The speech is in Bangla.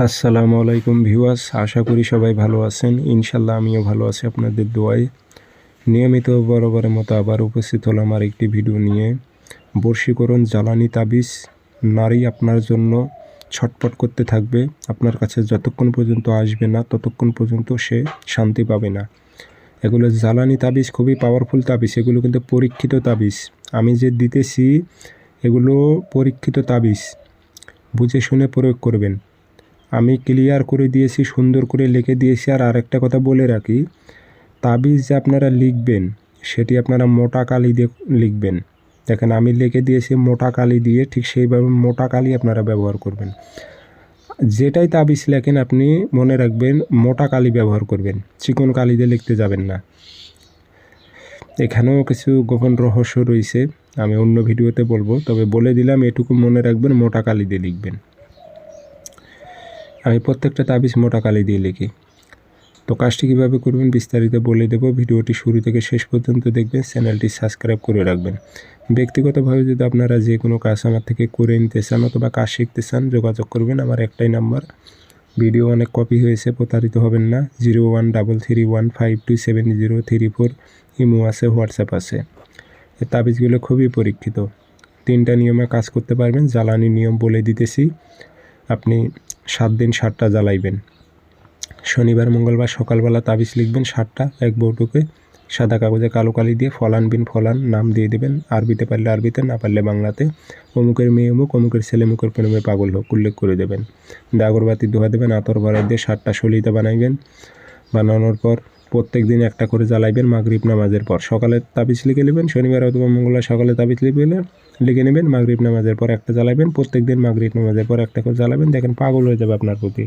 আসসালামু আলাইকুম ভিউয়ার্স, আশা করি সবাই ভালো আছেন। ইনশাল্লাহ আমিও ভালো আছি আপনাদের দোয়ায়। নিয়মিত বরাবরের মতো আবার উপস্থিত হলাম আর একটি ভিডিও নিয়ে। বশীকরণ জ্বালানি তাবিজ নারী আপনার জন্য ছটফট করতে থাকবে। আপনার কাছে যতক্ষণ পর্যন্ত আসবে না ততক্ষণ পর্যন্ত সে শান্তি পাবে না। এগুলো জ্বালানি তাবিজ, খুবই পাওয়ারফুল তাবিজ। এগুলো কিন্তু পরীক্ষিত তাবিজ। আমি যে দিতেছি এগুলো পরীক্ষিত তাবিজ, বুঝে শুনে প্রয়োগ করবেন। আমি ক্লিয়ার করে দিয়েছি, সুন্দর করে লিখে দিয়েছি। আর আরেকটা কথা বলে রাখি, তাবিজ যে আপনারা লিখবেন সেটি আপনারা মোটা কালি দিয়ে লিখবেন। দেখেন আমি লিখে দিয়েছি মোটা কালি দিয়ে, ঠিক সেইভাবে মোটা কালি আপনারা ব্যবহার করবেন। যেটাই তাবিজ লেখেন আপনি মনে রাখবেন মোটা কালি ব্যবহার করবেন, চিকন কালি দিয়ে লিখতে যাবেন না। এখানেও কিছু গোপন রহস্য রয়েছে, আমি অন্য ভিডিওতে বলবো, তবে বলে দিলাম এটুকু মনে রাখবেন, মোটা কালি দিয়ে লিখবেন। আমি প্রত্যেকটা তাবিজ মোটা কালি দিয়ে লিখি। তো কাজটি কীভাবে করবেন বিস্তারিত বলে দেব। ভিডিওটি শুরু থেকে শেষ পর্যন্ত দেখবেন, চ্যানেলটি সাবস্ক্রাইব করে রাখবেন। ব্যক্তিগতভাবে যদি আপনারা যে কোনো কাজ আমার থেকে করে নিতে চান অথবা কাজ শিখতে চান, যোগাযোগ করবেন। আমার একটাই নাম্বার, ভিডিও অনেক কপি হয়েছে, প্রতারিত হবেন না। 0133152703 ইমো আছে, হোয়াটসঅ্যাপ আছে। এই তাবিজগুলো খুবই পরীক্ষিত। 3টা নিয়মে কাজ করতে পারবেন। জ্বালানি নিয়ম বলে দিতেছি, আপনি 7 দিন 7টা জ্বালাইবেন। শনিবার মঙ্গলবার সকালবেলা তাবিজ লিখবেন 7টা, এক বৌটুকে সাদা কাগজে কালো কালি দিয়ে ফলান বিন ফলান নাম দিয়ে দেবেন। আরবিতে পারলে আরবিতে, না পারলে বাংলাতে। অমুকের মেয়ে অমুক, অমুকের ছেলে মুখের প্রেমে পাগল হোক উল্লেখ করে দেবেন। আগরবাতি ধোয়া দেবেন, আতর ভরা দিয়ে 7টা সলিতা বানাইবেন। বানানোর পর প্রত্যেক দিন একটা করে জ্বালাইবেন মাগরিব নামাজের পর। সকালে তাবিজ লিখে নেবেন, শনিবার অথবা মঙ্গলবার সকালে তাবিজ লিখে নেবেন, মাগরিব নামাজের পর একটা জ্বালাইবেন। প্রত্যেক দিন মাগরিব নামাজের পর একটা করে জ্বালাবেন। দেখেন পাগল হয়ে যাবে আপনার প্রতি।